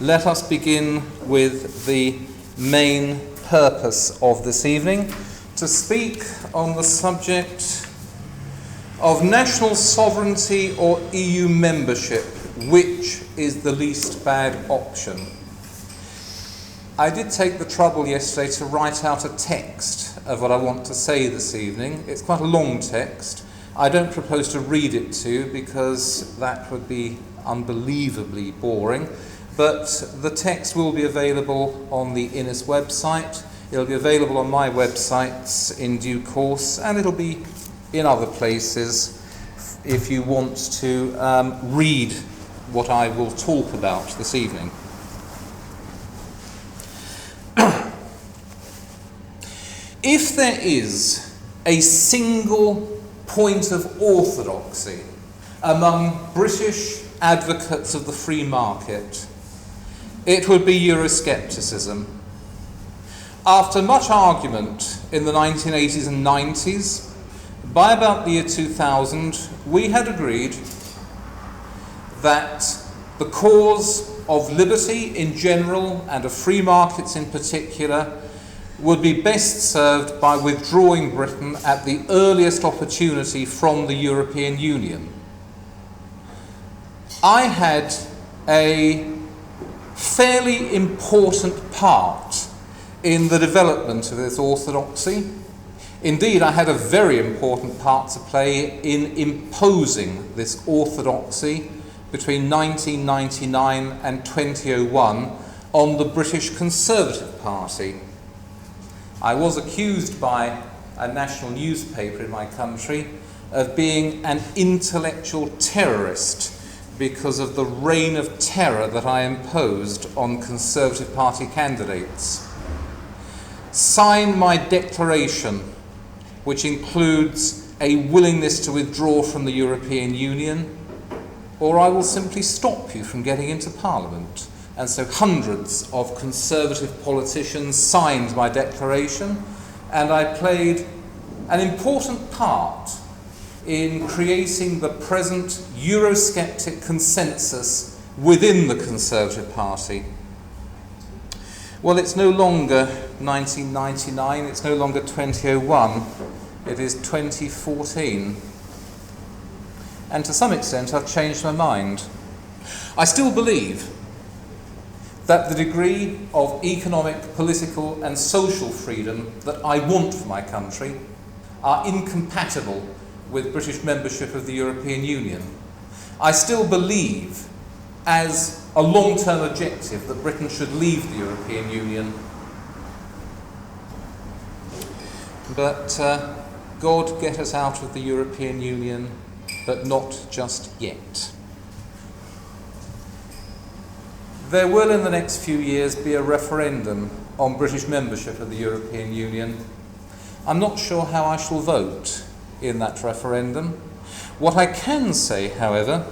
let us begin with the main purpose of this evening, to speak on the subject of national sovereignty or EU membership, which is the least bad option. I did take the trouble yesterday to write out a text of what I want to say this evening. It's quite a long text. I don't propose to read it to you because that would be unbelievably boring, but the text will be available on the INESS website. It'll be available on my websites in due course, and it'll be in other places if you want to read what I will talk about this evening. If there is a single point of orthodoxy among British advocates of the free market, it would be Euroscepticism. After much argument in the 1980s and 90s, by about the year 2000, we had agreed that the cause of liberty in general and of free markets in particular would be best served by withdrawing Britain at the earliest opportunity from the European Union. I had a fairly important part in the development of this orthodoxy. Indeed, I had a very important part to play in imposing this orthodoxy between 1999 and 2001 on the British Conservative Party. I was accused by a national newspaper in my country of being an intellectual terrorist because of the reign of terror that I imposed on Conservative Party candidates. Sign my declaration, which includes a willingness to withdraw from the European Union, or I will simply stop you from getting into Parliament. And so hundreds of Conservative politicians signed my declaration, and I played an important part in creating the present Eurosceptic consensus within the Conservative Party. Well, it's no longer 1999, it's no longer 2001, it is 2014. And to some extent I've changed my mind. I still believe that the degree of economic, political and social freedom that I want for my country are incompatible with British membership of the European Union. I still believe, as a long-term objective, that Britain should leave the European Union. But God get us out of the European Union, but not just yet. There will in the next few years be a referendum on British membership of the European Union. I'm not sure how I shall vote in that referendum. What I can say, however,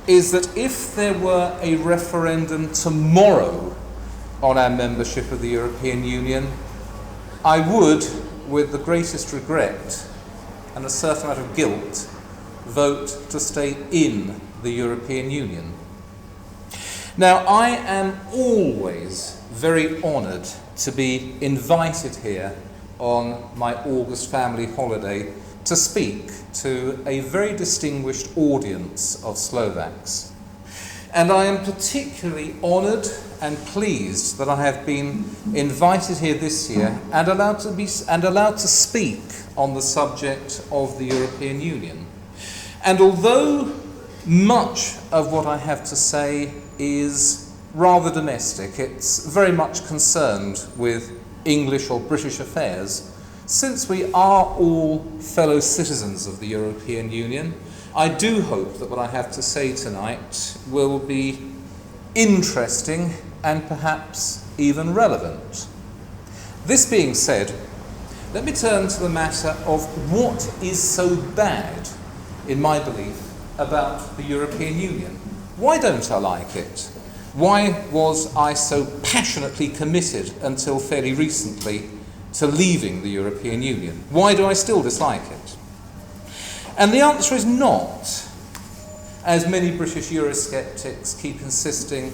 is that if there were a referendum tomorrow on our membership of the European Union, I would, with the greatest regret and a certain amount of guilt, vote to stay in the European Union. Now, I am always very honoured to be invited here on my August family holiday to speak to a very distinguished audience of Slovaks. And I am particularly honoured and pleased that I have been invited here this year and allowed to speak on the subject of the European Union. And although much of what I have to say is rather domestic, it's very much concerned with English or British affairs, since we are all fellow citizens of the European Union, I do hope that what I have to say tonight will be interesting and perhaps even relevant. This being said, let me turn to the matter of what is so bad, in my belief, about the European Union. Why don't I like it? Why was I so passionately committed until fairly recently to leaving the European Union? Why do I still dislike it? And the answer is not, as many British Eurosceptics keep insisting,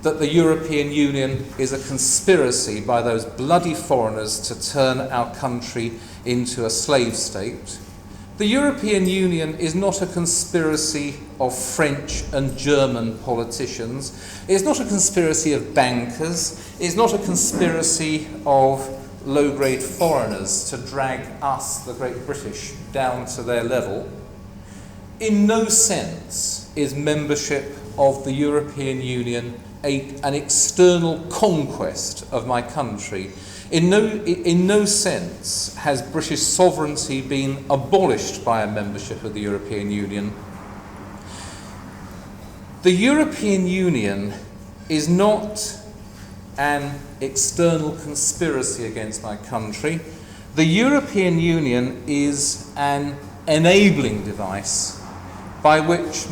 that the European Union is a conspiracy by those bloody foreigners to turn our country into a slave state. The European Union is not a conspiracy of French and German politicians. It's not a conspiracy of bankers. It's not a conspiracy of low-grade foreigners to drag us, the Great British, down to their level. In no sense is membership of the European Union an external conquest of my country. In no sense has British sovereignty been abolished by a membership of the European Union. The European Union is not an external conspiracy against my country. The European Union is an enabling device by which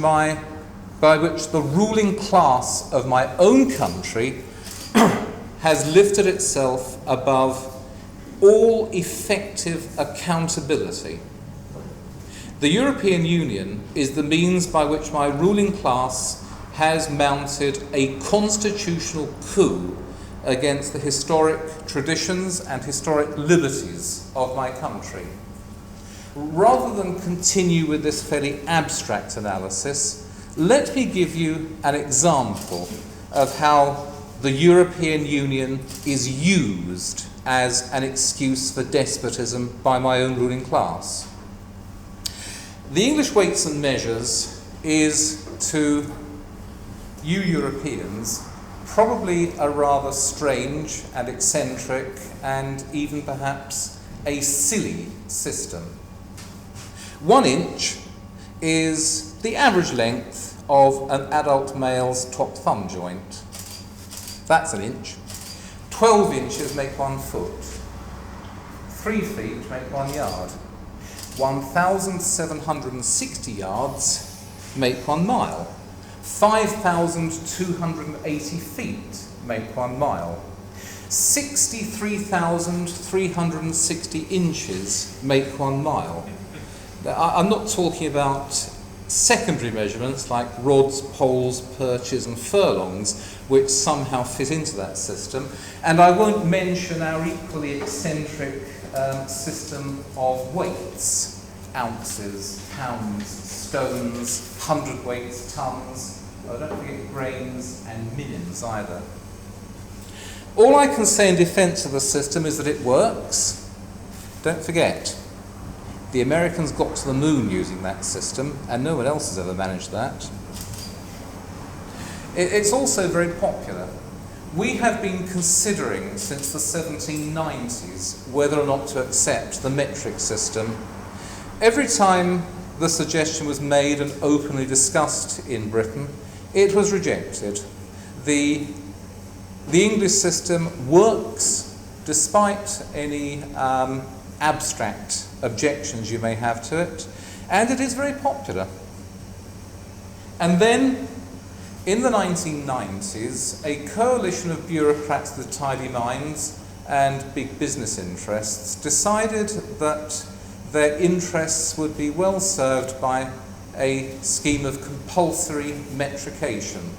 the ruling class of my own country has lifted itself above all effective accountability. The European Union is the means by which my ruling class has mounted a constitutional coup against the historic traditions and historic liberties of my country. Rather than continue with this fairly abstract analysis, let me give you an example of how the European Union is used as an excuse for despotism by my own ruling class. The English Weights and Measures is, to you Europeans, probably a rather strange and eccentric and even perhaps a silly system. 1 inch is the average length of an adult male's top thumb joint. That's an inch. 12 inches make 1 foot. 3 feet make 1 yard. 1,760 yards make 1 mile. 5,280 feet make 1 mile. 63,360 inches make 1 mile. I'm not talking about secondary measurements like rods, poles, perches and furlongs, which somehow fit into that system. And I won't mention our equally eccentric system of weights: ounces, pounds, stones, hundredweights, tons. Oh, don't forget grains and millions either. All I can say in defence of the system is that it works. Don't forget, the Americans got to the moon using that system, and no one else has ever managed that. It's also very popular. We have been considering since the 1790s whether or not to accept the metric system. Every time the suggestion was made and openly discussed in Britain, it was rejected. The English system works despite any abstract objections you may have to it, and it is very popular. And then, in the 1990s, a coalition of bureaucrats with tidy minds and big business interests decided that their interests would be well served by a scheme of compulsory metrication.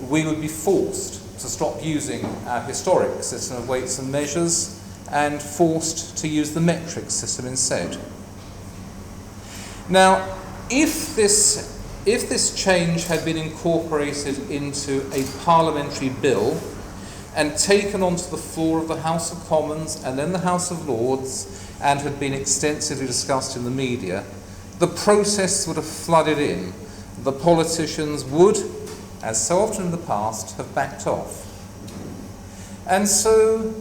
We would be forced to stop using our historic system of weights and measures and forced to use the metric system instead. Now, if this change had been incorporated into a parliamentary bill and taken onto the floor of the House of Commons and then the House of Lords and had been extensively discussed in the media, the protests would have flooded in. The politicians would, as so often in the past, have backed off. And so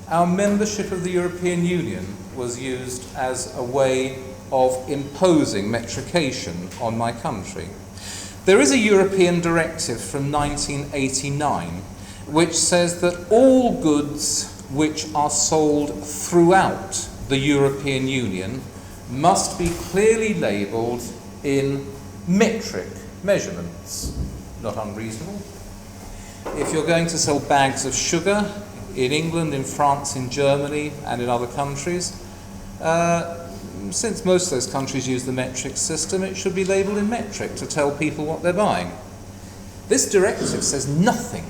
our membership of the European Union was used as a way of imposing metrication on my country. There is a European directive from 1989 which says that all goods which are sold throughout the European Union must be clearly labelled in metric measurements. Not unreasonable. If you're going to sell bags of sugar in England, in France, in Germany and in other countries, since most of those countries use the metric system, it should be labelled in metric to tell people what they're buying. This directive says nothing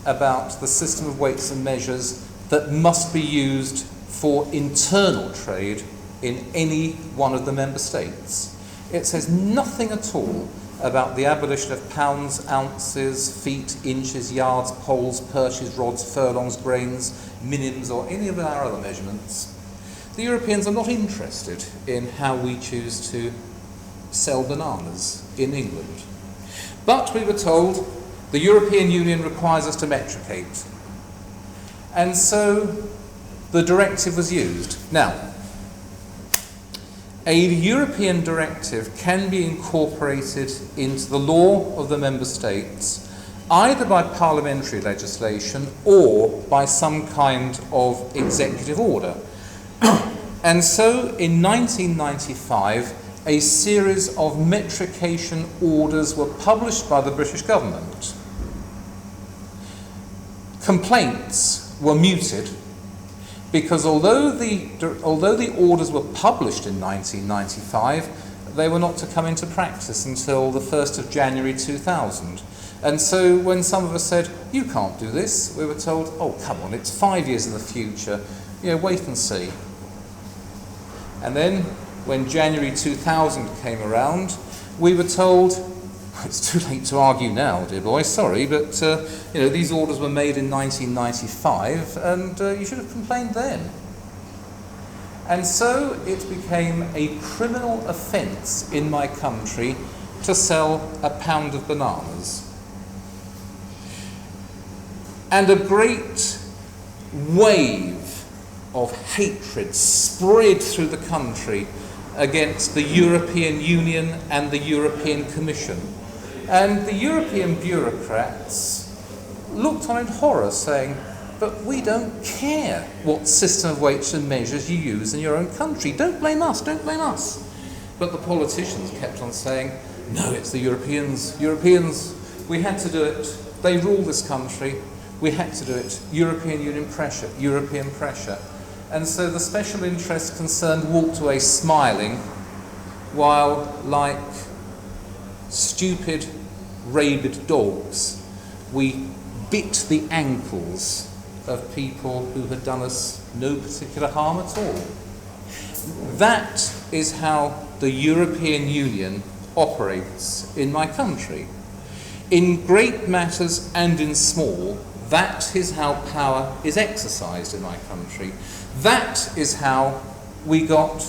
about the system of weights and measures that must be used for internal trade in any one of the member states. It says nothing at all about the abolition of pounds, ounces, feet, inches, yards, poles, perches, rods, furlongs, grains, minims, or any of our other measurements. The Europeans are not interested in how we choose to sell bananas in England. But we were told the European Union requires us to metricate. And so the directive was used. Now, a European directive can be incorporated into the law of the member states either by parliamentary legislation or by some kind of executive order. And so in 1995, a series of metrication orders were published by the British government. Complaints were muted because although the orders were published in 1995, they were not to come into practice until the 1st of January 2000. And so when some of us said, you can't do this, we were told, oh, come on, it's 5 years in the future, wait and see. And then when January 2000 came around, we were told, it's too late to argue now, dear boy, sorry, but these orders were made in 1995 and you should have complained then. And so it became a criminal offence in my country to sell a pound of bananas. And a great wave of hatred spread through the country against the European Union and the European Commission. And the European bureaucrats looked on in horror, saying, but we don't care what system of weights and measures you use in your own country. Don't blame us, don't blame us. But the politicians kept on saying, no, it's the Europeans. Europeans, we had to do it. They rule this country. We had to do it. European Union pressure, European pressure. And so the special interest concerned walked away smiling, while, like stupid, rabid dogs, we bit the ankles of people who had done us no particular harm at all. That is how the European Union operates in my country. In great matters and in small, that is how power is exercised in my country. That is how we got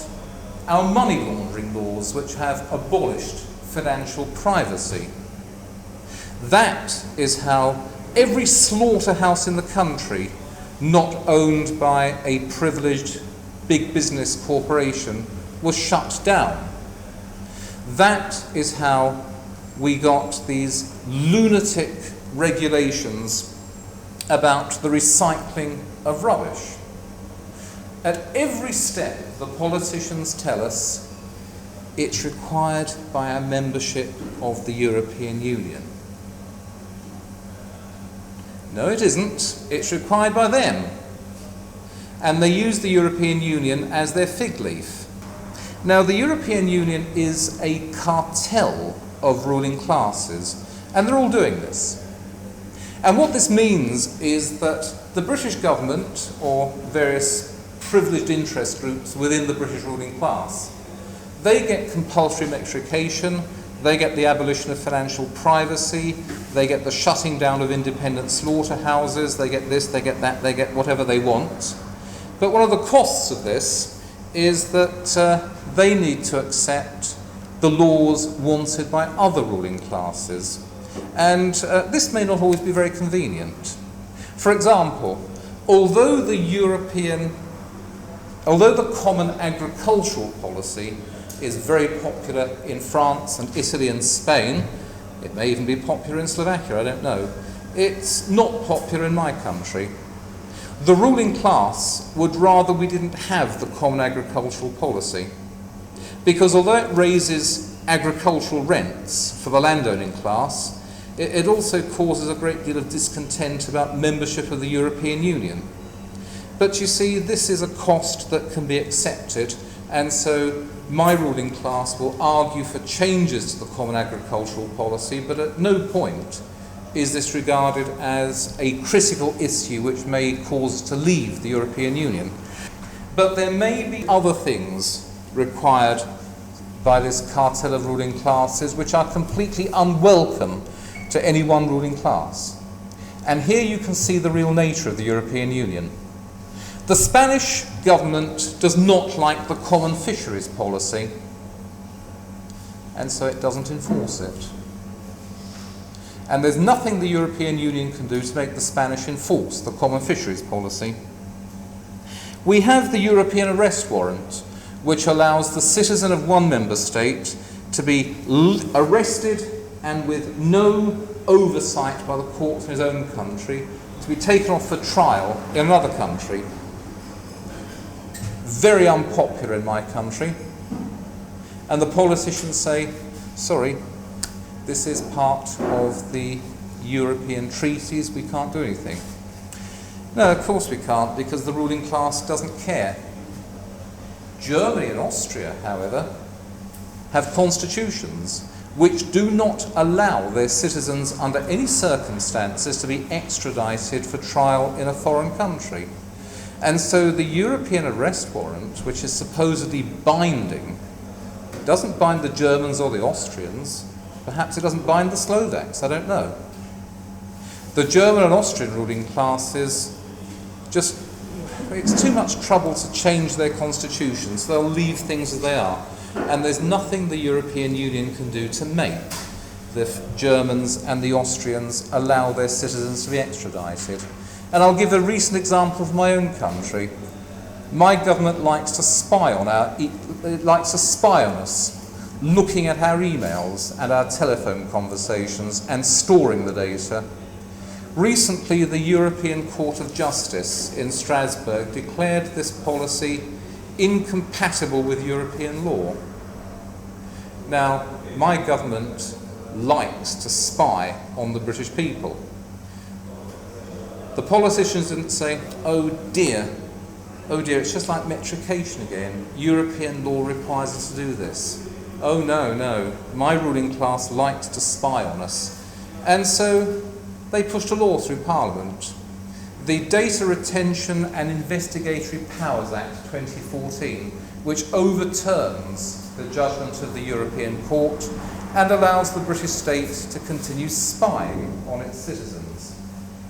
our money laundering laws, which have abolished financial privacy. That is how every slaughterhouse in the country, not owned by a privileged big business corporation, was shut down. That is how we got these lunatic regulations about the recycling of rubbish. At every step, the politicians tell us it's required by our membership of the European Union. No, it isn't. It's required by them. And they use the European Union as their fig leaf. Now, the European Union is a cartel of ruling classes, and they're all doing this. And what this means is that the British government, or various privileged interest groups within the British ruling class, they get compulsory metrication, they get the abolition of financial privacy, they get the shutting down of independent slaughterhouses, they get this, they get that, they get whatever they want. But one of the costs of this is that they need to accept the laws wanted by other ruling classes. And this may not always be very convenient. For example, although the common agricultural policy is very popular in France and Italy and Spain, it may even be popular in Slovakia, I don't know, it's not popular in my country. The ruling class would rather we didn't have the common agricultural policy, because although it raises agricultural rents for the landowning class, it also causes a great deal of discontent about membership of the European Union. But you see, this is a cost that can be accepted, and so my ruling class will argue for changes to the common agricultural policy, but at no point is this regarded as a critical issue which may cause us to leave the European Union. But there may be other things required by this cartel of ruling classes which are completely unwelcome to any one ruling class. And here you can see the real nature of the European Union. The Spanish government does not like the common fisheries policy, and so it doesn't enforce it. And there's nothing the European Union can do to make the Spanish enforce the common fisheries policy. We have the European arrest warrant, which allows the citizen of one member state to be arrested and with no oversight by the courts in his own country, to be taken off for trial in another country. Very unpopular in my country. And the politicians say, sorry, this is part of the European treaties, we can't do anything. No, of course we can't, because the ruling class doesn't care. Germany and Austria, however, have constitutions which do not allow their citizens under any circumstances to be extradited for trial in a foreign country. And so the European arrest warrant, which is supposedly binding, doesn't bind the Germans or the Austrians. Perhaps it doesn't bind the Slovaks, I don't know. The German and Austrian ruling classes it's too much trouble to change their constitutions. They'll leave things as they are. And there's nothing the European Union can do to make the Germans and the Austrians allow their citizens to be extradited. And I'll give a recent example of my own country. My government likes to spy on us, looking at our emails and our telephone conversations and storing the data. Recently, the European Court of Justice in Strasbourg declared this policy incompatible with European law. Now, my government likes to spy on the British people. The politicians didn't say, oh dear, it's just like metrication again. European law requires us to do this. Oh no, my ruling class likes to spy on us. And so they pushed a law through Parliament, the Data Retention and Investigatory Powers Act 2014, which overturns the judgment of the European Court and allows the British state to continue spying on its citizens.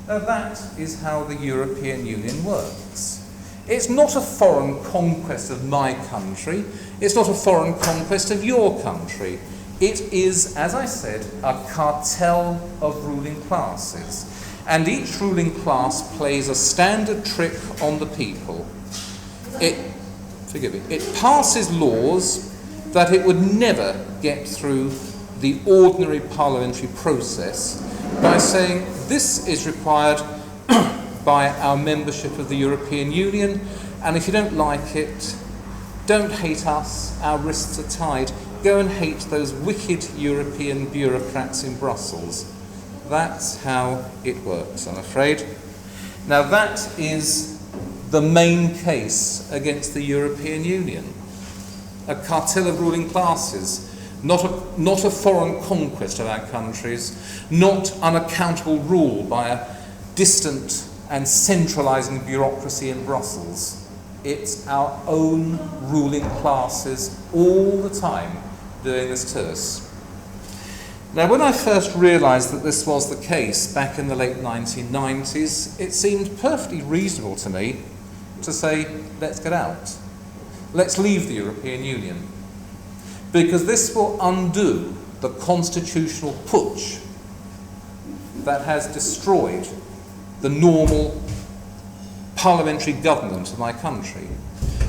Now that is how the European Union works. It's not a foreign conquest of my country, it's not a foreign conquest of your country. It is, as I said, a cartel of ruling classes. And each ruling class plays a standard trick on the people. It passes laws that it would never get through the ordinary parliamentary process by saying this is required by our membership of the European Union, and if you don't like it, don't hate us, our wrists are tied. Go and hate those wicked European bureaucrats in Brussels. That's how it works, I'm afraid. Now that is the main case against the European Union. A cartel of ruling classes, not a foreign conquest of our countries, not unaccountable rule by a distant and centralising bureaucracy in Brussels. It's our own ruling classes all the time doing this to us. Now, when I first realised that this was the case back in the late 1990s, it seemed perfectly reasonable to me to say, let's get out. Let's leave the European Union. Because this will undo the constitutional putsch that has destroyed the normal parliamentary government of my country.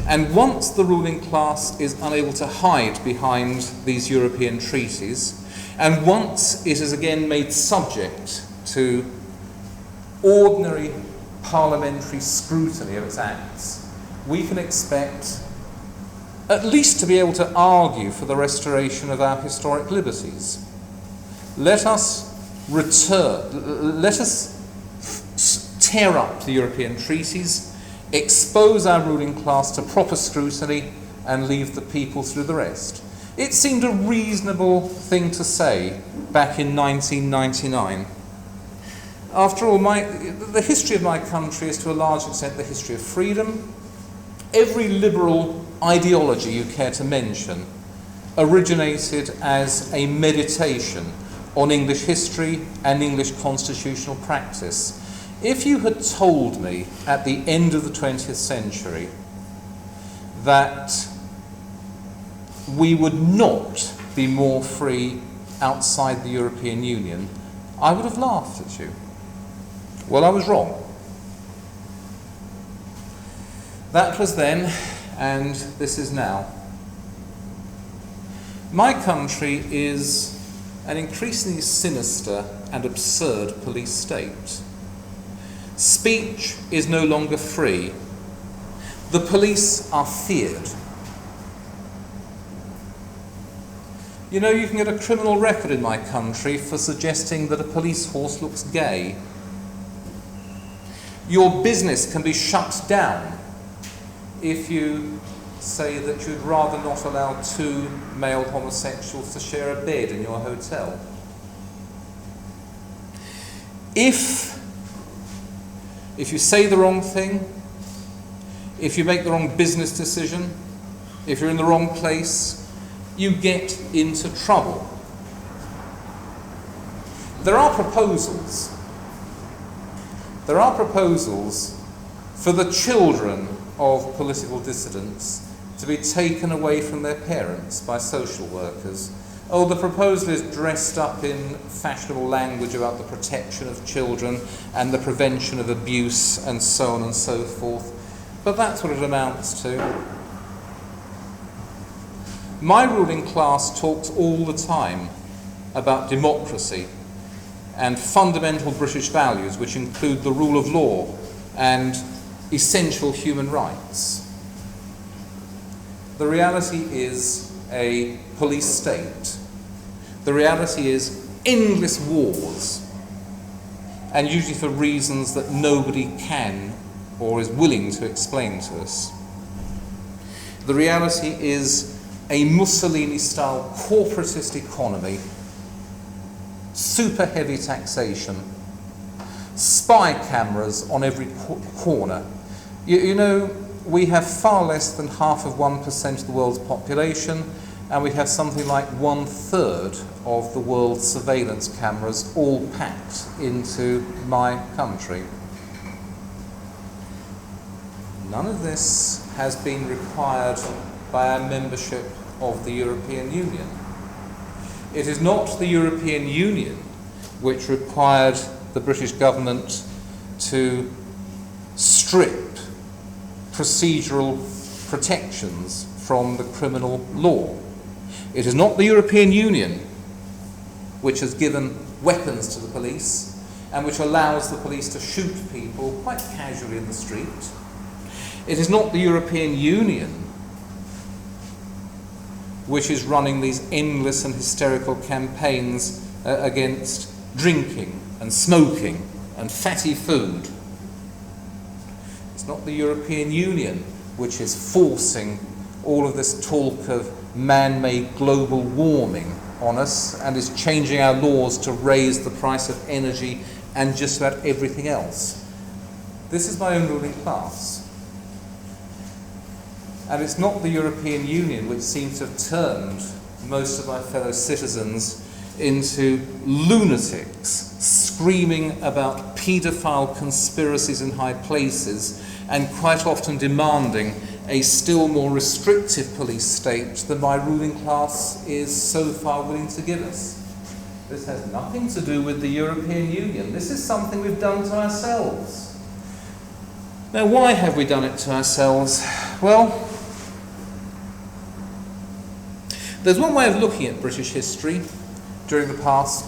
And once the ruling class is unable to hide behind these European treaties, and once it is again made subject to ordinary parliamentary scrutiny of its acts, we can expect at least to be able to argue for the restoration of our historic liberties. Let us tear up the European treaties, expose our ruling class to proper scrutiny, and leave the people through the rest. It seemed a reasonable thing to say back in 1999. After all, the history of my country is to a large extent the history of freedom. Every liberal ideology you care to mention originated as a meditation on English history and English constitutional practice. If you had told me at the end of the 20th century that we would not be more free outside the European Union, I would have laughed at you. Well, I was wrong. That was then, and this is now. My country is an increasingly sinister and absurd police state. Speech is no longer free. The police are feared. You know, you can get a criminal record in my country for suggesting that a police horse looks gay. Your business can be shut down if you say that you'd rather not allow two male homosexuals to share a bed in your hotel. If you say the wrong thing, if you make the wrong business decision, if you're in the wrong place, you get into trouble. There are proposals for the children of political dissidents to be taken away from their parents by social workers. Oh, the proposal is dressed up in fashionable language about the protection of children and the prevention of abuse and so on and so forth. But that's what it amounts to. My ruling class talks all the time about democracy and fundamental British values, which include the rule of law and essential human rights. The reality is a police state. The reality is endless wars, and usually for reasons that nobody can or is willing to explain to us. The reality is a Mussolini-style corporatist economy, super heavy taxation, spy cameras on every corner. You know, we have far less than 0.5% of the world's population, and we have something like 1/3 of the world's surveillance cameras all packed into my country. None of this has been required by our membership of the European Union. It is not the European Union which required the British government to strip procedural protections from the criminal law. It is not the European Union which has given weapons to the police and which allows the police to shoot people quite casually in the street. It is not the European Union which is running these endless and hysterical campaigns against drinking and smoking and fatty food. It's not the European Union which is forcing all of this talk of man-made global warming on us and is changing our laws to raise the price of energy and just about everything else. This is my own ruling class. And it's not the European Union which seems to have turned most of my fellow citizens into lunatics, screaming about paedophile conspiracies in high places and quite often demanding a still more restrictive police state than my ruling class is so far willing to give us. This has nothing to do with the European Union. This is something we've done to ourselves. Now, why have we done it to ourselves? Well, there's one way of looking at British history during the past.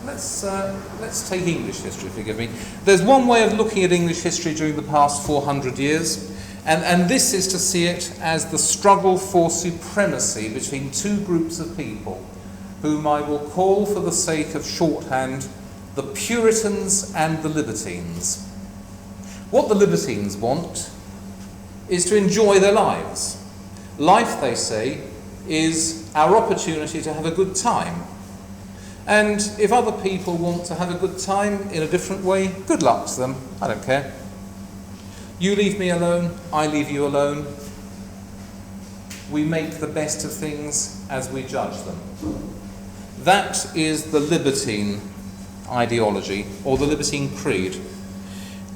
Let's take English history, forgive me. There's one way of looking at English history during the past 400 years, and this is to see it as the struggle for supremacy between two groups of people, whom I will call, for the sake of shorthand, the Puritans and the Libertines. What the Libertines want is to enjoy their lives. Life, they say, is our opportunity to have a good time. And if other people want to have a good time in a different way, good luck to them. I don't care. You leave me alone, I leave you alone. We make the best of things as we judge them. That is the libertine ideology, or the libertine creed.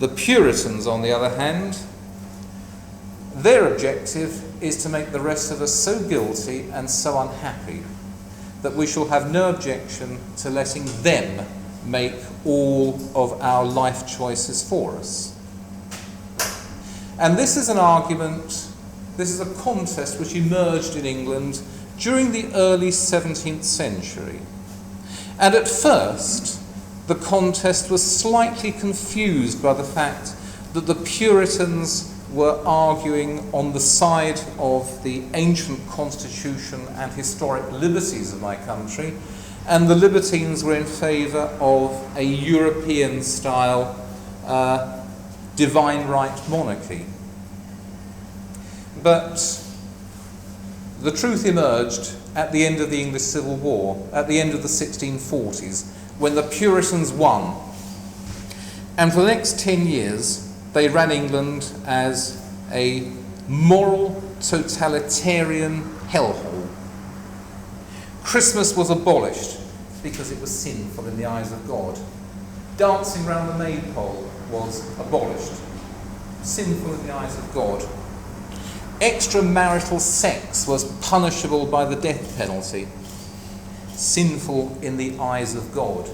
The Puritans, on the other hand, their objective is to make the rest of us so guilty and so unhappy that we shall have no objection to letting them make all of our life choices for us. And this is an argument, this is a contest which emerged in England during the early 17th century. And at first, the contest was slightly confused by the fact that the Puritans were arguing on the side of the ancient constitution and historic liberties of my country, and the libertines were in favour of a European-style divine right monarchy. But the truth emerged at the end of the English Civil War, at the end of the 1640s, when the Puritans won. And for the next 10 years, they ran England as a moral, totalitarian hellhole. Christmas was abolished because it was sinful in the eyes of God. Dancing round the maypole was abolished, sinful in the eyes of God. Extramarital sex was punishable by the death penalty, sinful in the eyes of God.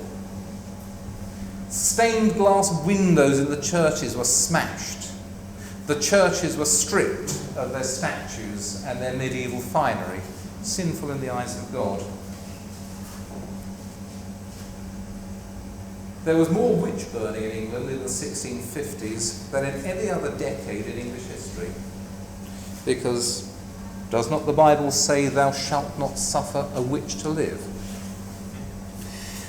Stained glass windows in the churches were smashed. The churches were stripped of their statues and their medieval finery, sinful in the eyes of God. There was more witch burning in England in the 1650s than in any other decade in English history. Because does not the Bible say, "Thou shalt not suffer a witch to live"?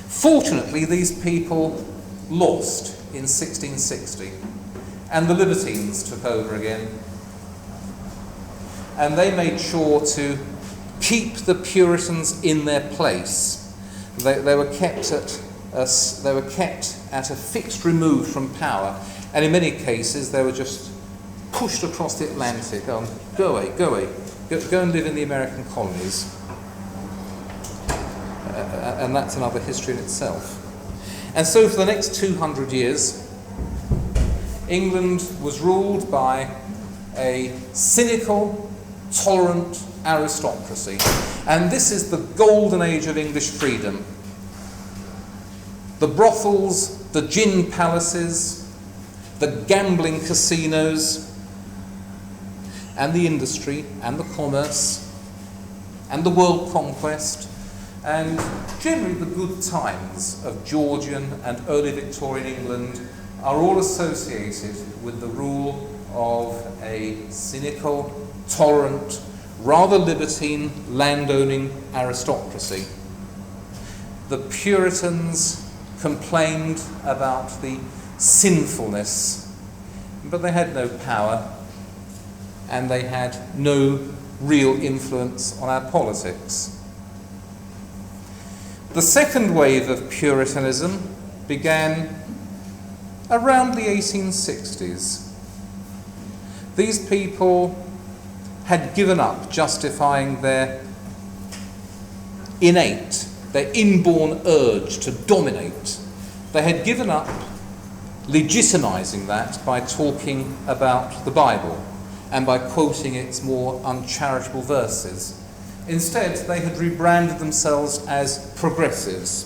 Fortunately, these people lost in 1660, and the libertines took over again. And they made sure to keep the Puritans in their place. They were kept at a fixed remove from power, and in many cases they were just pushed across the Atlantic. Go away, go and live in the American colonies. And that's another history in itself. And so for the next 200 years, England was ruled by a cynical, tolerant aristocracy. And this is the golden age of English freedom. The brothels, the gin palaces, the gambling casinos, and the industry, and the commerce, and the world conquest, and generally the good times of Georgian and early Victorian England are all associated with the rule of a cynical, tolerant, rather libertine, landowning aristocracy. The Puritans complained about the sinfulness, but they had no power, and they had no real influence on our politics. The second wave of Puritanism began around the 1860s. These people had given up justifying their inborn urge to dominate. They had given up legitimizing that by talking about the Bible and by quoting its more uncharitable verses. Instead, they had rebranded themselves as progressives.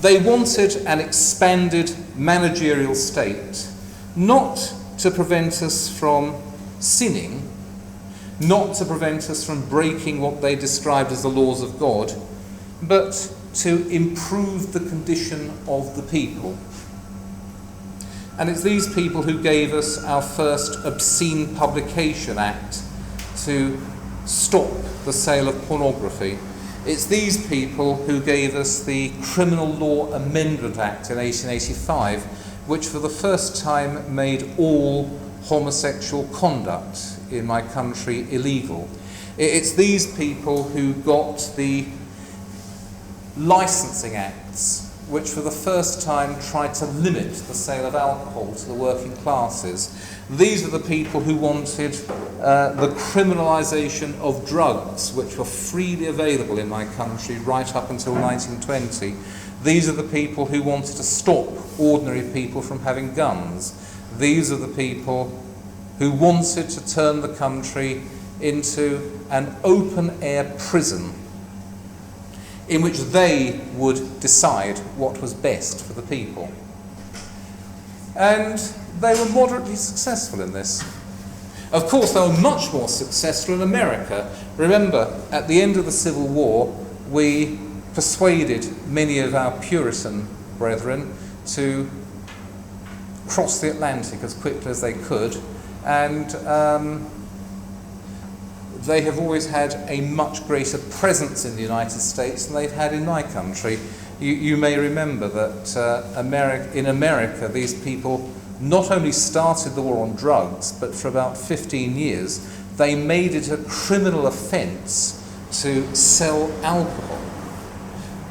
They wanted an expanded managerial state, not to prevent us from sinning, not to prevent us from breaking what they described as the laws of God, but to improve the condition of the people. And it's these people who gave us our first Obscene Publication Act to stop the sale of pornography. It's these people who gave us the Criminal Law Amendment Act in 1885, which for the first time made all homosexual conduct in my country illegal. It's these people who got the licensing acts which for the first time tried to limit the sale of alcohol to the working classes. These are the people who wanted the criminalisation of drugs, which were freely available in my country right up until 1920. These are the people who wanted to stop ordinary people from having guns. These are the people who wanted to turn the country into an open-air prison in which they would decide what was best for the people. And they were moderately successful in this. Of course, they were much more successful in America. Remember, at the end of the Civil War, we persuaded many of our Puritan brethren to cross the Atlantic as quickly as they could, and they have always had a much greater presence in the United States than they've had in my country. You may remember that in America, these people not only started the war on drugs, but for about 15 years, they made it a criminal offence to sell alcohol.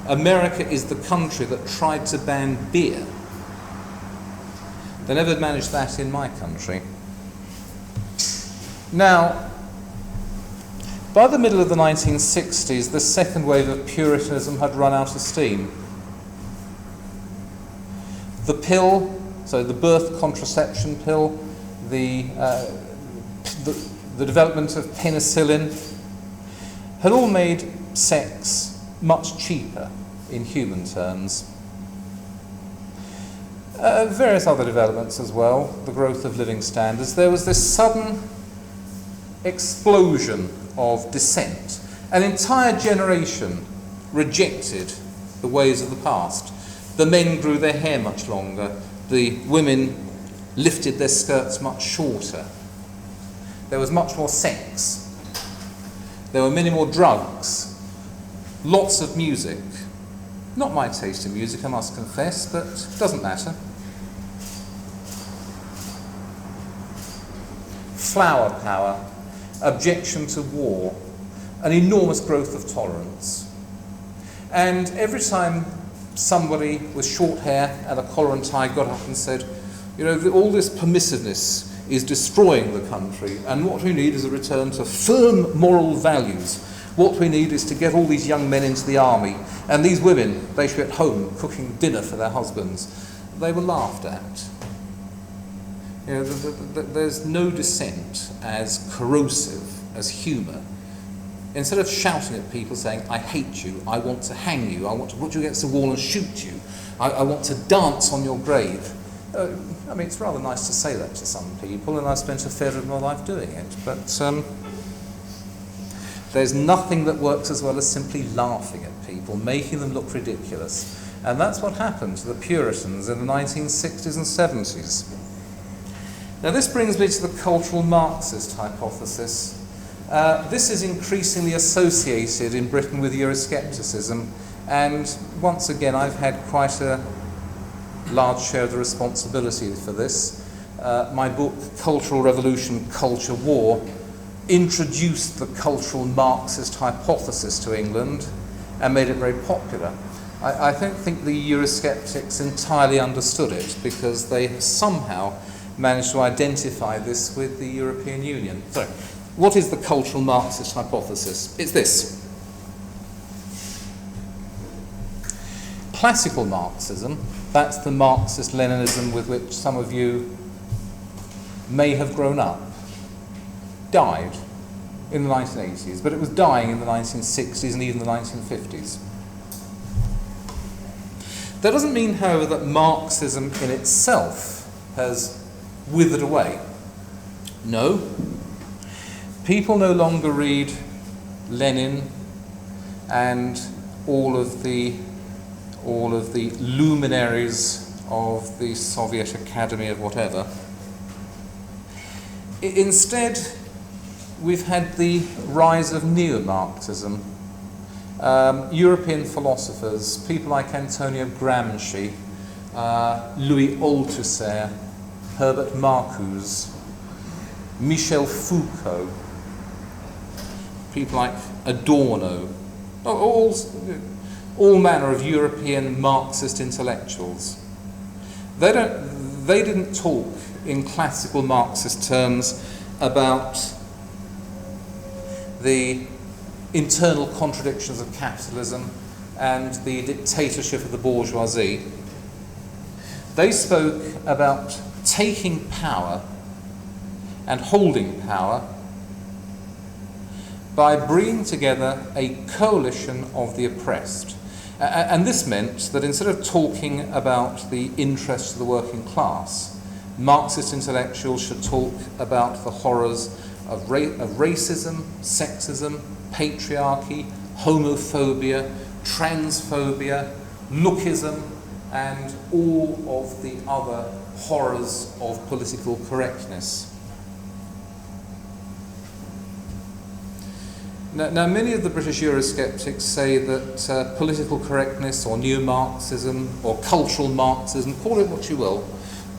America is the country that tried to ban beer. They never managed that in my country. Now, by the middle of the 1960s, the second wave of Puritanism had run out of steam. The pill, so the birth contraception pill, the development of penicillin, had all made sex much cheaper in human terms. Various other developments as well, the growth of living standards. There was this sudden explosion of dissent. An entire generation rejected the ways of the past. The men grew their hair much longer. The women lifted their skirts much shorter. There was much more sex. There were many more drugs. Lots of music. Not my taste in music, I must confess, but it doesn't matter. Flower power. Objection to war, an enormous growth of tolerance. And every time somebody with short hair and a collar and tie got up and said, you know, all this permissiveness is destroying the country, and what we need is a return to firm moral values. What we need is to get all these young men into the army, and these women, they should be at home cooking dinner for their husbands. They were laughed at. You know, there's no dissent as corrosive as humour. Instead of shouting at people saying, I hate you, I want to hang you, I want to put you against the wall and shoot you, I want to dance on your grave. I mean, it's rather nice to say that to some people, and I've spent a fair bit of my life doing it, but there's nothing that works as well as simply laughing at people, making them look ridiculous. And that's what happened to the Puritans in the 1960s and 70s. Now this brings me to the cultural Marxist hypothesis. This is increasingly associated in Britain with Euroscepticism, and once again I've had quite a large share of the responsibility for this. My book, Cultural Revolution, Culture War, introduced the cultural Marxist hypothesis to England and made it very popular. I don't think the Eurosceptics entirely understood it, because they somehow managed to identify this with the European Union. So, what is the cultural Marxist hypothesis? It's this. Classical Marxism, that's the Marxist-Leninism with which some of you may have grown up, died in the 1980s, but it was dying in the 1960s and even the 1950s. That doesn't mean, however, that Marxism in itself has withered away. No. People no longer read Lenin and all of the luminaries of the Soviet Academy of whatever. Instead, we've had the rise of neo-Marxism. European philosophers, people like Antonio Gramsci, Louis Althusser, Herbert Marcuse, Michel Foucault, people like Adorno, all manner of European Marxist intellectuals. They didn't talk in classical Marxist terms about the internal contradictions of capitalism and the dictatorship of the bourgeoisie. They spoke about taking power and holding power by bringing together a coalition of the oppressed. And this meant that instead of talking about the interests of the working class, Marxist intellectuals should talk about the horrors of racism, sexism, patriarchy, homophobia, transphobia, lookism, and all of the other horrors of political correctness. Now, many of the British Eurosceptics say that political correctness or neo-Marxism or cultural Marxism, call it what you will,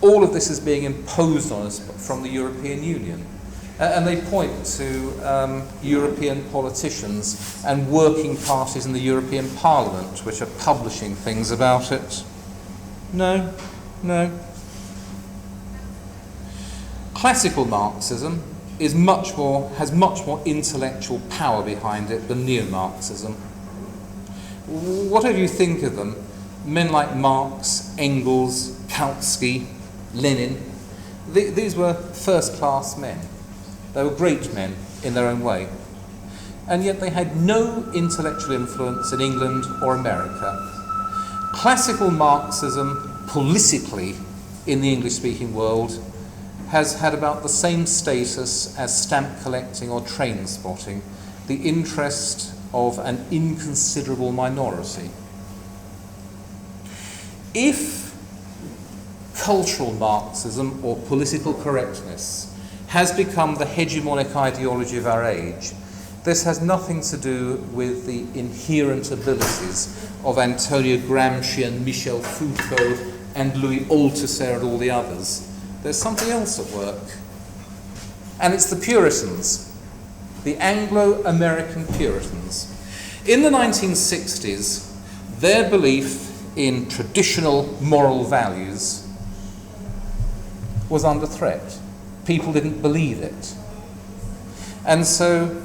all of this is being imposed on us from the European Union. And they point to European politicians and working parties in the European Parliament which are publishing things about it. No. Classical Marxism has much more intellectual power behind it than neo-Marxism. Whatever you think of them, men like Marx, Engels, Kautsky, Lenin, these were first-class men. They were great men in their own way. And yet they had no intellectual influence in England or America. Classical Marxism, politically, in the English-speaking world, has had about the same status as stamp collecting or train spotting, the interest of an inconsiderable minority. If cultural Marxism or political correctness has become the hegemonic ideology of our age, this has nothing to do with the inherent abilities of Antonio Gramsci and Michel Foucault and Louis Althusser and all the others. There's something else at work. And it's the Puritans, the Anglo-American Puritans. In the 1960s, their belief in traditional moral values was under threat. People didn't believe it. And so,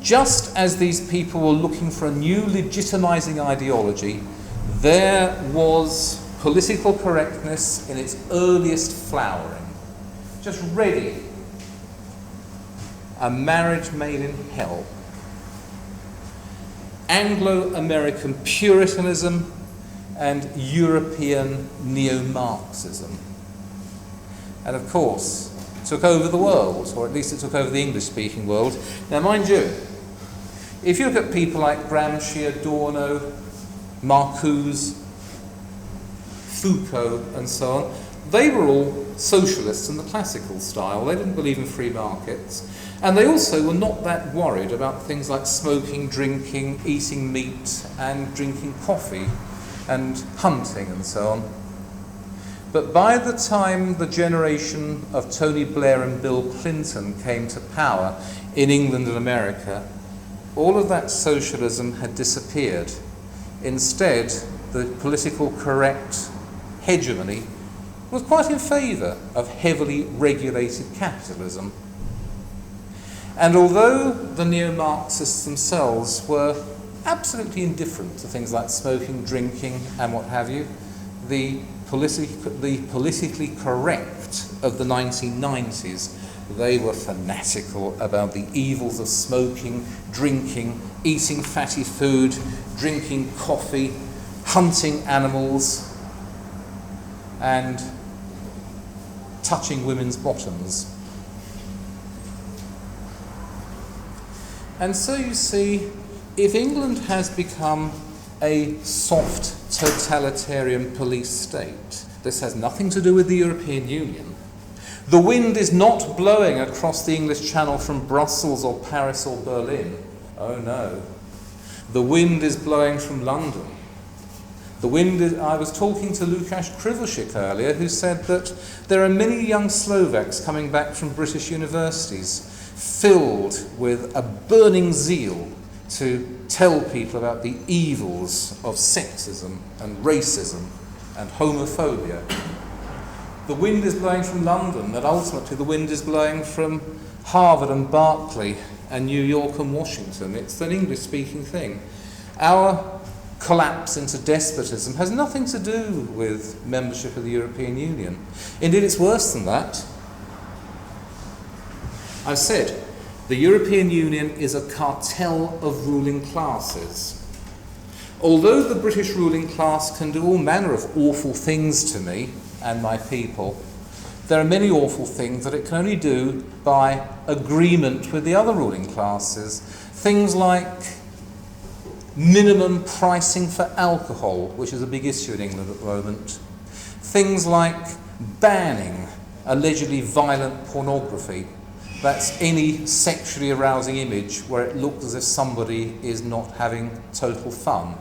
just as these people were looking for a new legitimizing ideology, there was political correctness in its earliest flowering, just ready. A marriage made in hell. Anglo-American Puritanism and European neo-Marxism. And of course, took over the world, or at least it took over the English-speaking world. Now, mind you, if you look at people like Gramsci, Adorno, Marcuse, Foucault, and so on, they were all socialists in the classical style. They didn't believe in free markets. And they also were not that worried about things like smoking, drinking, eating meat, and drinking coffee, and hunting, and so on. But by the time the generation of Tony Blair and Bill Clinton came to power in England and America, all of that socialism had disappeared. Instead, the political correct hegemony was quite in favour of heavily regulated capitalism. And although the neo-Marxists themselves were absolutely indifferent to things like smoking, drinking, and what have you, the politically correct of the 1990s, they were fanatical about the evils of smoking, drinking, eating fatty food, drinking coffee, hunting animals, and touching women's bottoms. And so you see, if England has become a soft totalitarian police state, this has nothing to do with the European Union. The wind is not blowing across the English Channel from Brussels or Paris or Berlin. Oh no. The wind is blowing from London. I was talking to Lukáš Krivošik earlier, who said that there are many young Slovaks coming back from British universities filled with a burning zeal to tell people about the evils of sexism and racism and homophobia. The wind is blowing from London, and ultimately the wind is blowing from Harvard and Berkeley and New York and Washington. It's an English-speaking thing. Our collapse into despotism has nothing to do with membership of the European Union. Indeed, it's worse than that. I've said the European Union is a cartel of ruling classes. Although the British ruling class can do all manner of awful things to me and my people, there are many awful things that it can only do by agreement with the other ruling classes. Things like minimum pricing for alcohol, which is a big issue in England at the moment. Things like banning allegedly violent pornography. That's any sexually arousing image where it looks as if somebody is not having total fun.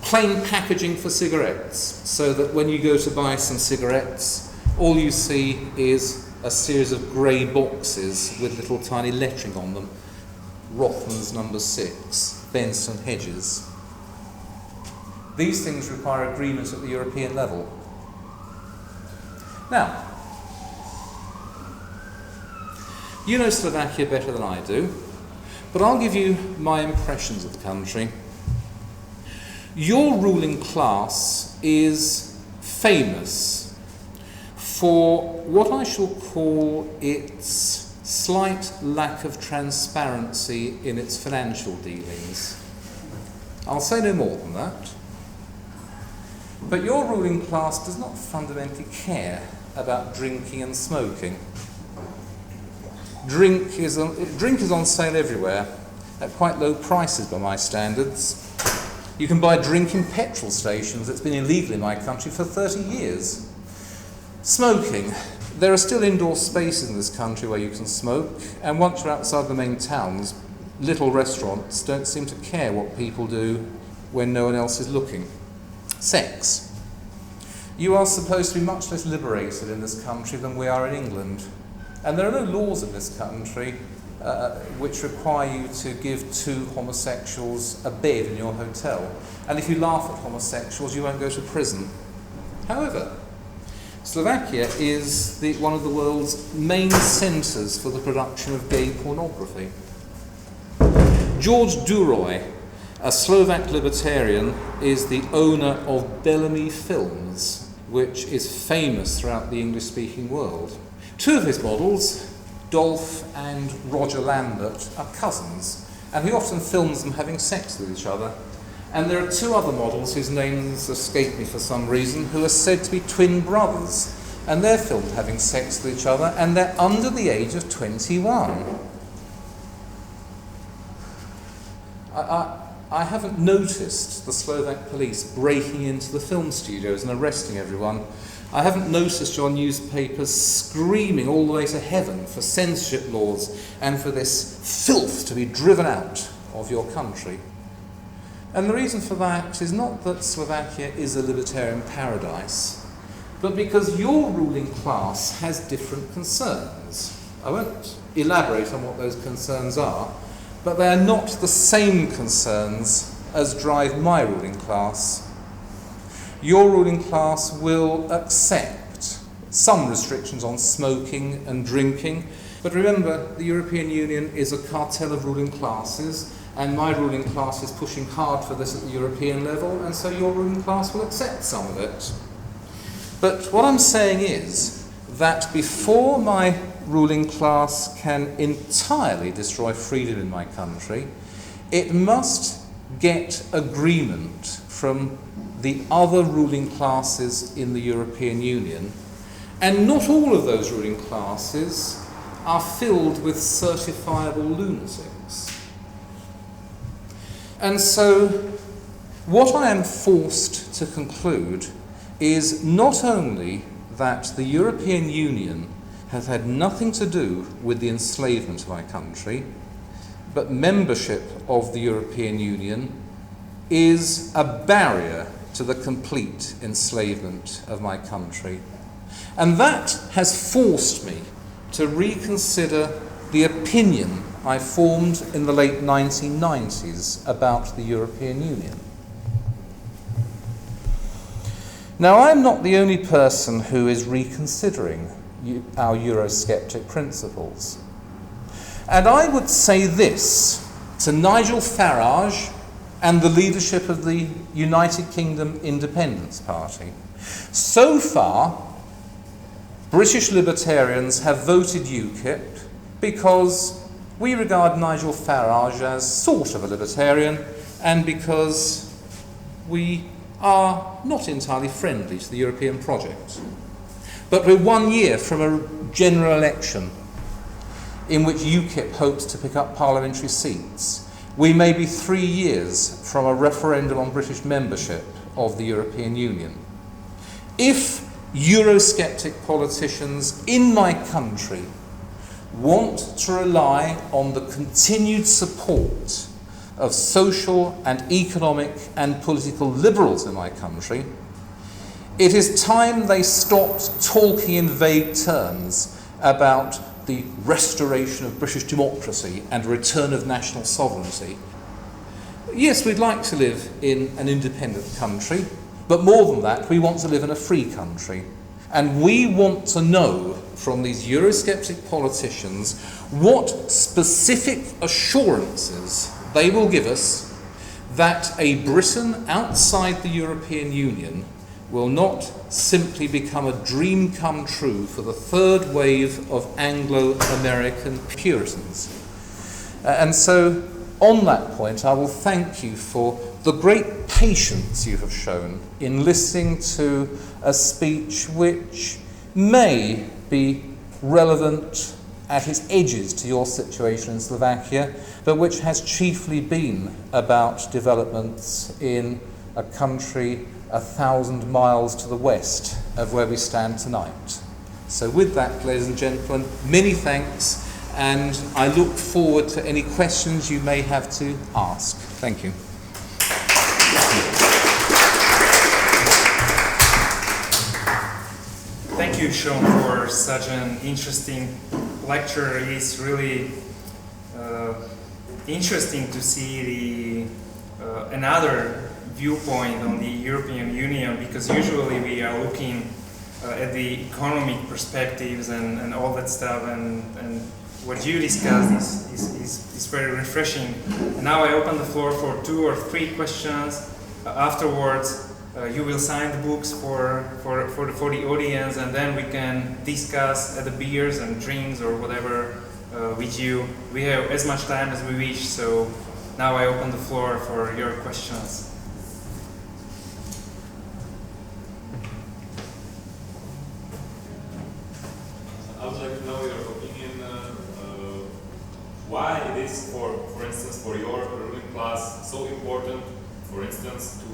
Plain packaging for cigarettes, so that when you go to buy some cigarettes, all you see is a series of grey boxes with little tiny lettering on them. Rothman's number 6, Benson Hedges. These things require agreement at the European level. Now, you know Slovakia better than I do, but I'll give you my impressions of the country. Your ruling class is famous for what I shall call its slight lack of transparency in its financial dealings. I'll say no more than that. But your ruling class does not fundamentally care about drinking and smoking. Drink is on sale everywhere at quite low prices by my standards. You can buy drink in petrol stations. It's been illegal in my country for 30 years. Smoking. There are still indoor spaces in this country where you can smoke, and once you're outside the main towns, little restaurants don't seem to care what people do when no one else is looking. Sex. You are supposed to be much less liberated in this country than we are in England. And there are no laws in this country which require you to give two homosexuals a bed in your hotel. And if you laugh at homosexuals, you won't go to prison. However, Slovakia is one of the world's main centres for the production of gay pornography. George Duroy, a Slovak libertarian, is the owner of Bellamy Films, which is famous throughout the English-speaking world. Two of his models, Dolph and Roger Lambert, are cousins, and he often films them having sex with each other. And there are two other models whose names escape me for some reason, who are said to be twin brothers, and they're filmed having sex with each other, and they're under the age of 21. I haven't noticed the Slovak police breaking into the film studios and arresting everyone. I haven't noticed your newspapers screaming all the way to heaven for censorship laws and for this filth to be driven out of your country. And the reason for that is not that Slovakia is a libertarian paradise, but because your ruling class has different concerns. I won't elaborate on what those concerns are, but they are not the same concerns as drive my ruling class. Your ruling class will accept some restrictions on smoking and drinking, but remember, the European Union is a cartel of ruling classes, and my ruling class is pushing hard for this at the European level, and so your ruling class will accept some of it. But what I'm saying is that before my ruling class can entirely destroy freedom in my country, it must get agreement from the other ruling classes in the European Union, and not all of those ruling classes are filled with certifiable lunatics. And so what I am forced to conclude is not only that the European Union has had nothing to do with the enslavement of my country, but membership of the European Union is a barrier to the complete enslavement of my country. And that has forced me to reconsider the opinion I formed in the late 1990s about the European Union. Now, I'm not the only person who is reconsidering our Eurosceptic principles. And I would say this to Nigel Farage and the leadership of the United Kingdom Independence Party. So far, British libertarians have voted UKIP because we regard Nigel Farage as sort of a libertarian and because we are not entirely friendly to the European project. But we're 1 year from a general election in which UKIP hopes to pick up parliamentary seats. We may be 3 years from a referendum on British membership of the European Union. If Eurosceptic politicians in my country want to rely on the continued support of social and economic and political liberals in my country, it is time they stopped talking in vague terms about the restoration of British democracy and return of national sovereignty. Yes, we'd like to live in an independent country, but more than that, we want to live in a free country. And we want to know from these Eurosceptic politicians what specific assurances they will give us that a Britain outside the European Union will not simply become a dream come true for the third wave of Anglo-American Puritans. And so, on that point, I will thank you for the great patience you have shown in listening to a speech which may be relevant at its edges to your situation in Slovakia, but which has chiefly been about developments in a country 1,000 miles to the west of where we stand tonight. So with that, ladies and gentlemen, many thanks, and I look forward to any questions you may have to ask. Thank you. Thank you, Sean, for such an interesting lecture. It's really interesting to see another viewpoint on the European Union, because usually we are looking at the economic perspectives and all that stuff, and what you discussed is very refreshing. And now I open the floor for 2 or 3 questions. Afterwards, you will sign the books for the audience, and then we can discuss at the beers and drinks or whatever with you. We have as much time as we wish, so now I open the floor for your questions. I would like to know your opinion, why it is, for instance, for your ruling class so important, for instance, to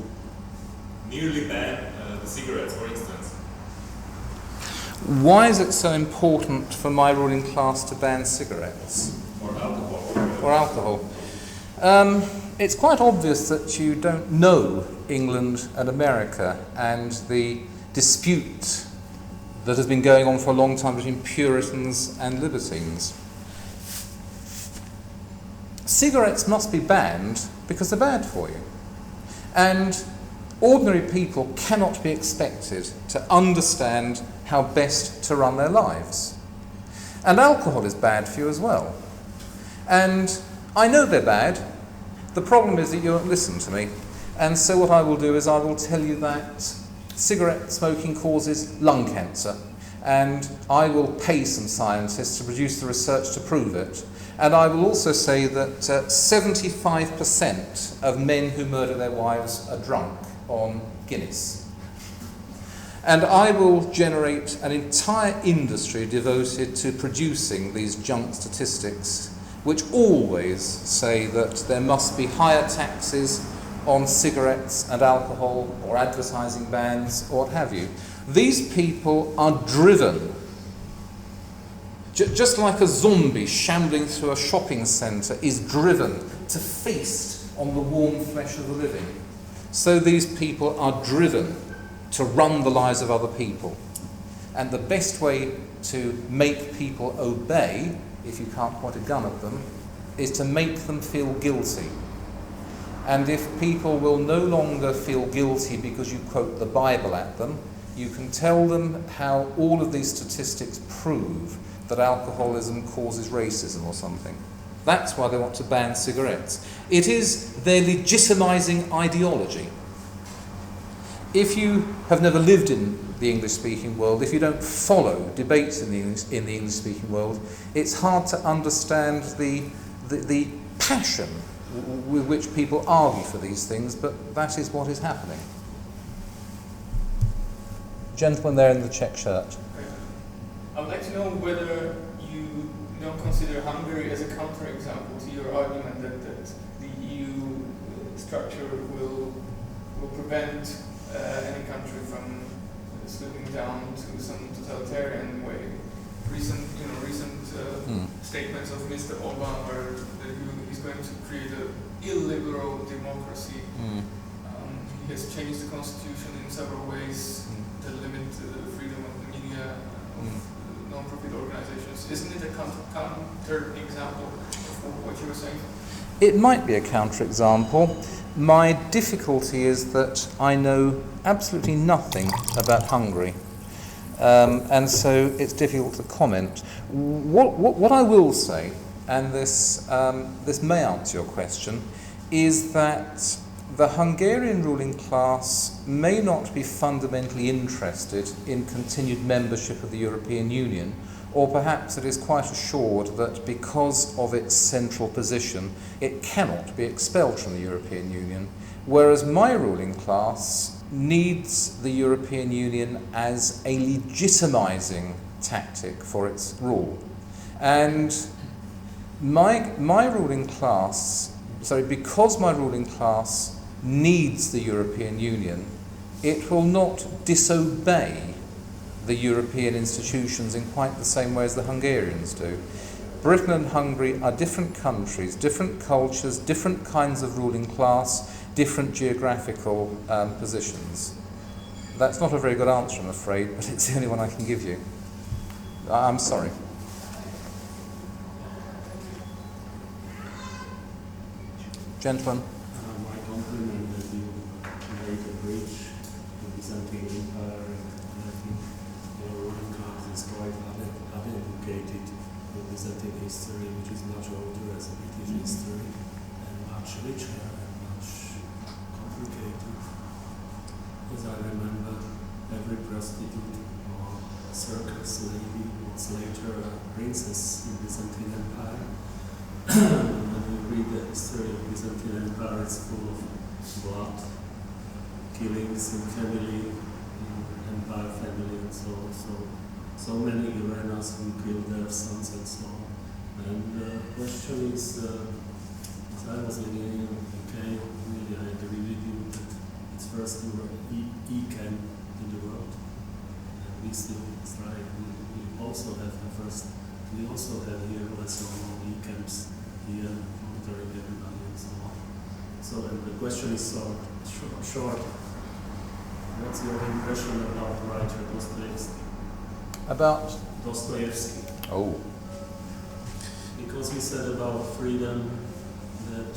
nearly ban the cigarettes, for instance. Why is it so important for my ruling class to ban cigarettes? Or alcohol. Or alcohol? It's quite obvious that you don't know England and America and the dispute that has been going on for a long time between Puritans and libertines. Cigarettes must be banned because they're bad for you. And ordinary people cannot be expected to understand how best to run their lives. And alcohol is bad for you as well. And I know they're bad. The problem is that you won't listen to me. And so what I will do is I will tell you that cigarette smoking causes lung cancer. And I will pay some scientists to produce the research to prove it. And I will also say that 75% of men who murder their wives are drunk on Guinness. And I will generate an entire industry devoted to producing these junk statistics, which always say that there must be higher taxes on cigarettes and alcohol, or advertising bans, or what have you. These people are driven, just like a zombie shambling through a shopping centre is driven to feast on the warm flesh of the living. So these people are driven to run the lives of other people. And the best way to make people obey, if you can't point a gun at them, is to make them feel guilty. And if people will no longer feel guilty because you quote the Bible at them, you can tell them how all of these statistics prove that alcoholism causes racism or something. That's why they want to ban cigarettes. It is their legitimizing ideology. If you have never lived in the English-speaking world, if you don't follow debates in the English-speaking world, it's hard to understand the passion with which people argue for these things, but that is what is happening. Gentleman there in the check shirt. I would like to know whether you don't consider Hungary as a counterexample to your argument that the EU structure will prevent any country from slipping down to some totalitarian way. Recent statements of Mr. Orban where he's going to create an illiberal democracy. He has changed the constitution in several ways to limit the freedom of the media, of non-profit organizations. Isn't it a counter example of what you were saying? It might be a counterexample. My difficulty is that I know absolutely nothing about Hungary, and so it's difficult to comment. What I will say, and this may answer your question, is that the Hungarian ruling class may not be fundamentally interested in continued membership of the European Union, or perhaps it is quite assured that because of its central position, it cannot be expelled from the European Union, whereas my ruling class needs the European Union as a legitimizing tactic for its rule. And my ruling class, because my ruling class needs the European Union, it will not disobey the European institutions in quite the same way as the Hungarians do. Britain and Hungary are different countries, different cultures, different kinds of ruling class, different geographical positions. That's not a very good answer, I'm afraid, but it's the only one I can give you. I'm sorry. Gentlemen. My compliment that you made a bridge to Byzantine Empire, and I think your ruling class is quite uneducated with Byzantine history, which is much older as a British history, and much richer and much complicated. As I remember, every prostitute or circus lady was later a princess in Byzantine Empire. When you read the history of Byzantine Empire, it's full of blood, killings in family, in empire family, and so many Irenas who killed their sons and so on. And the question is, as I was living in the UK, really I agree with you that it's first e-camp in the world, and we still try. We also have here lesson on e-camps here, monitoring everybody and so on. So, and the question is short. What's your impression about writer Dostoevsky? About? Dostoevsky. Oh. Because he said about freedom that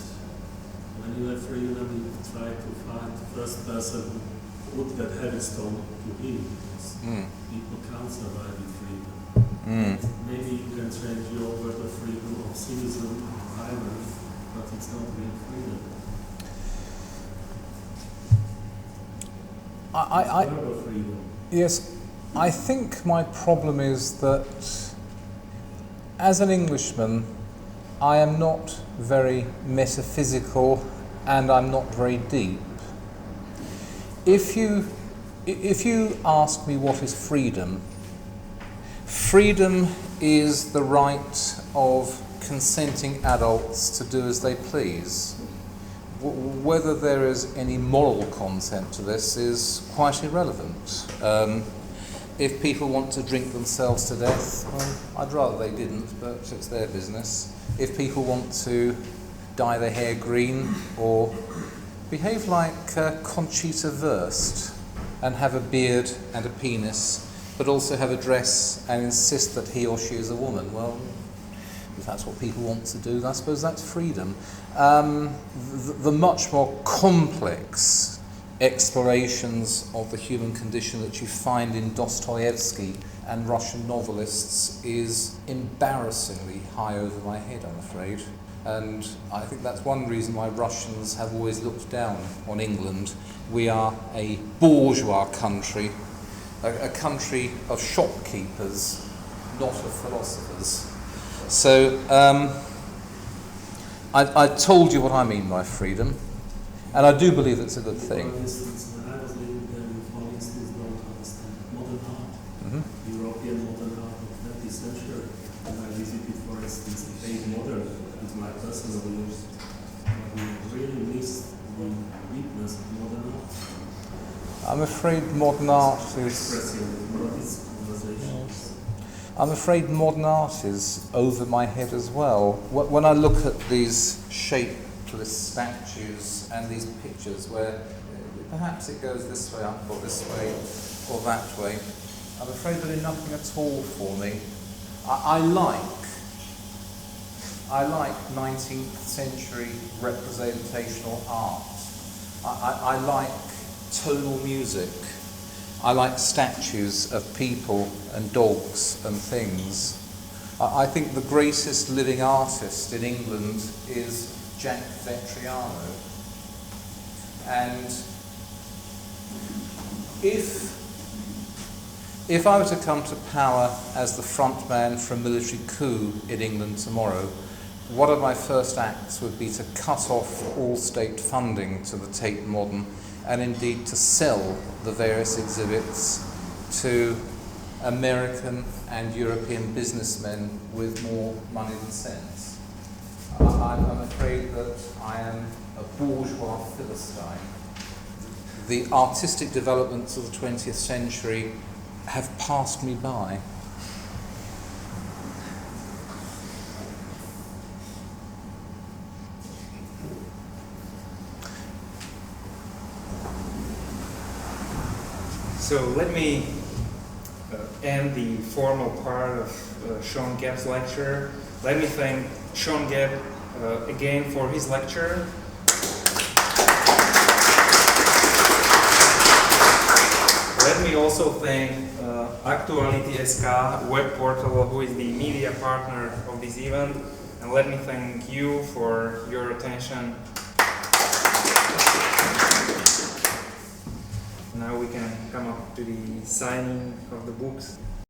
when you have freedom, you try to find the first person who put that heavy stone to him, because people can't survive in freedom. Maybe you can change your word of freedom of cynicism or irony, but it's not real freedom. Yes, I think my problem is that as an Englishman, I am not very metaphysical and I'm not very deep. If you ask me what is freedom, freedom is the right of consenting adults to do as they please. Whether there is any moral content to this is quite irrelevant. If people want to drink themselves to death, well, I'd rather they didn't, but it's their business. If people want to dye their hair green or behave like Conchita Wurst and have a beard and a penis, but also have a dress and insist that he or she is a woman, well, if that's what people want to do, I suppose that's freedom. The much more complex explorations of the human condition that you find in Dostoevsky and Russian novelists is embarrassingly high over my head, I'm afraid. And I think that's one reason why Russians have always looked down on England. We are a bourgeois country, a country of shopkeepers, not of philosophers. So I told you what I mean by freedom, and I do believe it's a good thing. For instance, when I was living there, you, for instance, don't understand modern art, European modern art of 20th century. And I visited, for instance, a Tate Modern with my personal views. We really missed the weakness of modern art. I'm afraid modern art is... Expressing its conversations. I'm afraid modern art is over my head as well. When I look at these shapeless statues and these pictures where perhaps it goes this way up or this way or that way, I'm afraid they're nothing at all for me. I like 19th century representational art. I like tonal music. I like statues of people and dogs and things. I think the greatest living artist in England is Jack Vetriano. And if I were to come to power as the front man for a military coup in England tomorrow, one of my first acts would be to cut off all state funding to the Tate Modern, and indeed to sell the various exhibits to American and European businessmen with more money than sense. I'm afraid that I am a bourgeois Philistine. The artistic developments of the 20th century have passed me by. So let me end the formal part of Sean Gabb's lecture. Let me thank Sean Gabb again for his lecture. Let me also thank Aktuality.sk web portal, who is the media partner of this event, and let me thank you for your attention. Now we can come up to the signing of the books.